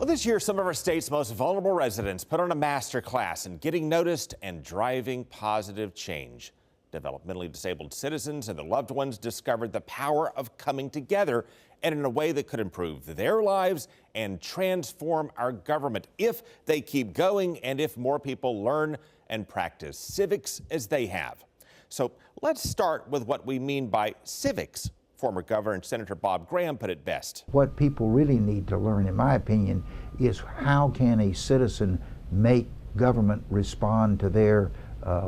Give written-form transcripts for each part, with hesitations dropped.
This year, some of our state's most vulnerable residents put on a master class in getting noticed and driving positive change. Developmentally disabled citizens and their loved ones discovered the power of coming together and in a way that could improve their lives and transform our government if they keep going and if more people learn and practice civics as they have. So let's start with what we mean by civics. Former Governor and Senator Bob Graham put it best. What people really need to learn, in my opinion, is how can a citizen make government respond to their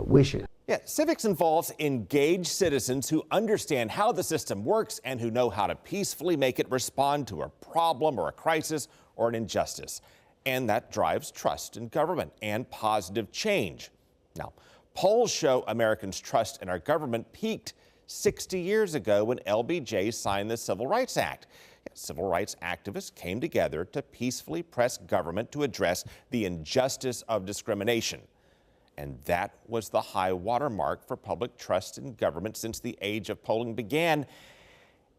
wishes. Yeah, civics involves engaged citizens who understand how the system works and who know how to peacefully make it respond to a problem or a crisis or an injustice. And that drives trust in government and positive change. Now, polls show Americans' trust in our government peaked 60 years ago when LBJ signed the Civil Rights Act. Civil rights activists came together to peacefully press government to address the injustice of discrimination. And that was the high watermark for public trust in government since the age of polling began.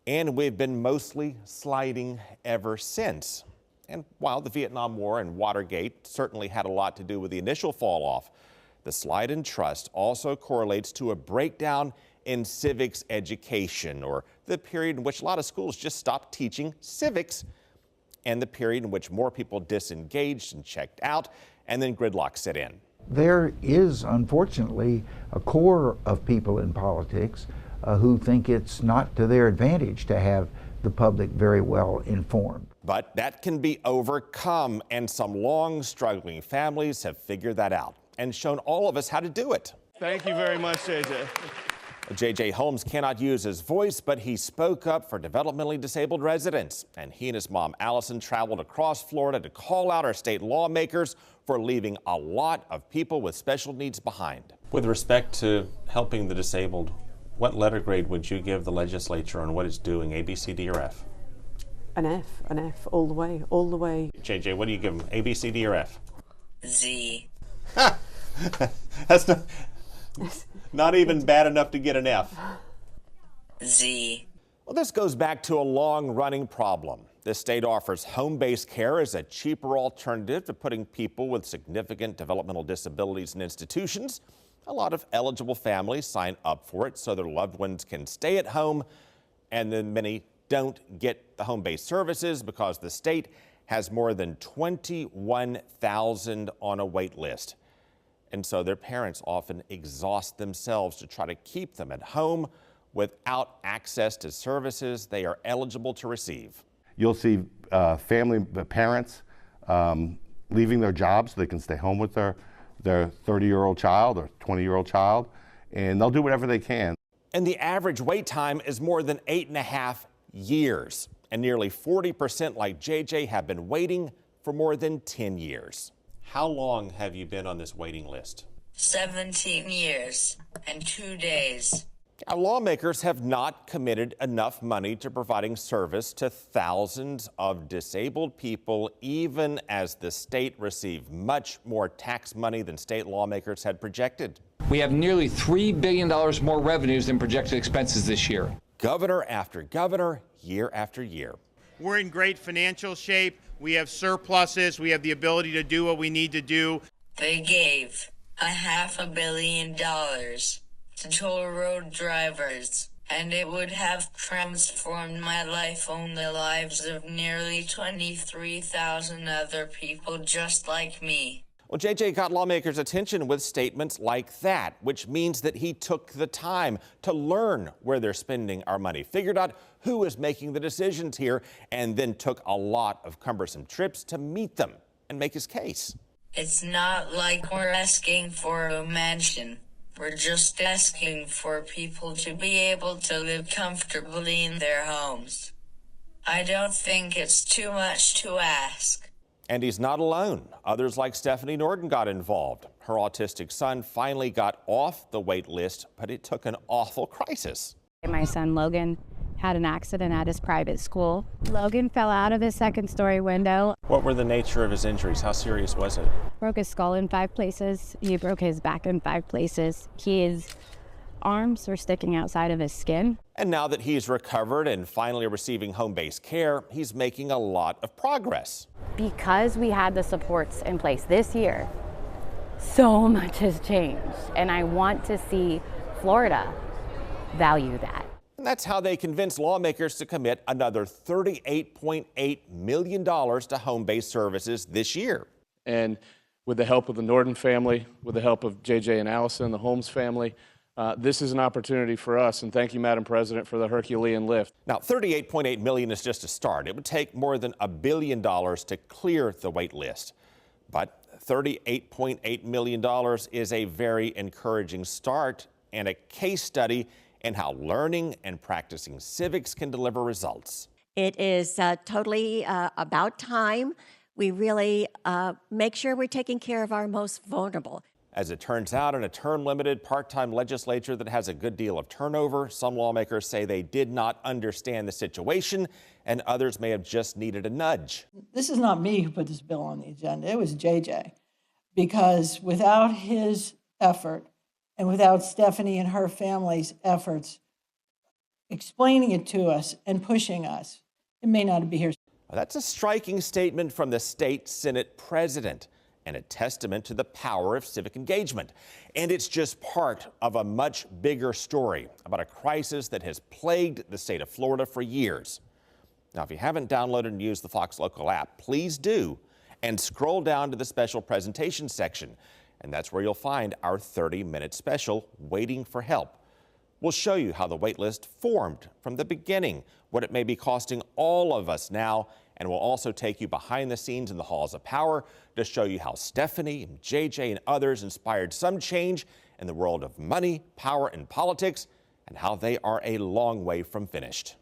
And we've been mostly sliding ever since. And while the Vietnam War and Watergate certainly had a lot to do with the initial fall off, the slide in trust also correlates to a breakdown in civics education, or the period in which a lot of schools just stopped teaching civics, and the period in which more people disengaged and checked out, and then gridlock set in. There is, unfortunately, a core of people in politics who think it's not to their advantage to have the public very well informed. But that can be overcome, and some long struggling families have figured that out and shown all of us how to do it. Thank you very much, JJ. J.J. Holmes cannot use his voice, but he spoke up for developmentally disabled residents. And he and his mom, Allison, traveled across Florida to call out our state lawmakers for leaving a lot of people with special needs behind. With respect to helping the disabled, what letter grade would you give the legislature on what it's doing, A, B, C, D, or F? An F, all the way, all the way. JJ, what do you give them, A, B, C, D, or F? Z. That's not even bad enough to get an F. Z. Well, this goes back to a long-running problem. This state offers home-based care as a cheaper alternative to putting people with significant developmental disabilities in institutions. A lot of eligible families sign up for it so their loved ones can stay at home, and then many don't get the home-based services because the state has more than 21,000 on a wait list. And so their parents often exhaust themselves to try to keep them at home without access to services they are eligible to receive. You'll see parents leaving their jobs so they can stay home with their 30-year-old child or 20-year-old child, and they'll do whatever they can. And the average wait time is more than 8.5 years. And nearly 40% like JJ have been waiting for more than 10 years. How long have you been on this waiting list? 17 years and 2 days. Our lawmakers have not committed enough money to providing service to thousands of disabled people, even as the state received much more tax money than state lawmakers had projected. We have nearly $3 billion more revenues than projected expenses this year. Governor after governor, year after year. We're in great financial shape. We have surpluses. We have the ability to do what we need to do. They gave $500 million to toll road drivers, and it would have transformed my life and the lives of nearly 23,000 other people just like me. Well, JJ got lawmakers' attention with statements like that, which means that he took the time to learn where they're spending our money, figured out who is making the decisions here, and then took a lot of cumbersome trips to meet them and make his case. It's not like we're asking for a mansion. We're just asking for people to be able to live comfortably in their homes. I don't think it's too much to ask. And he's not alone. Others like Stephanie Norton got involved. Her autistic son finally got off the wait list, but it took an awful crisis. My son Logan had an accident at his private school. Logan fell out of his second-story window. What were the nature of his injuries? How serious was it? Broke his skull in 5 places. He broke his back in 5 places. His arms were sticking outside of his skin. And now that he's recovered and finally receiving home-based care, he's making a lot of progress. because we had the supports in place this year, so much has changed. And I want to see Florida value that. And that's how they convinced lawmakers to commit another $38.8 million to home-based services this year. And with the help of the Norton family, with the help of JJ and Allison, the Holmes family, this is an opportunity for us. And thank you, Madam President, for the Herculean lift. Now, $38.8 million is just a start. It would take more than $1 billion to clear the wait list. But $38.8 million is a very encouraging start and a case study in how learning and practicing civics can deliver results. It is totally about time we really make sure we're taking care of our most vulnerable. As it turns out, in a term-limited part-time legislature that has a good deal of turnover, some lawmakers say they did not understand the situation, and others may have just needed a nudge. This is not me who put this bill on the agenda. It was JJ. Because without his effort and without Stephanie and her family's efforts explaining it to us and pushing us, it may not be here. That's a striking statement from the state Senate president and a testament to the power of civic engagement. And it's just part of a much bigger story about a crisis that has plagued the state of Florida for years. Now, if you haven't downloaded and used the Fox Local app, please do, and scroll down to the special presentation section. And that's where you'll find our 30-minute special, Waiting for Help. We'll show you how the waitlist formed from the beginning, what it may be costing all of us now, and we'll also take you behind the scenes in the halls of power to show you how Stephanie and JJ and others inspired some change in the world of money, power, and politics, and how they are a long way from finished.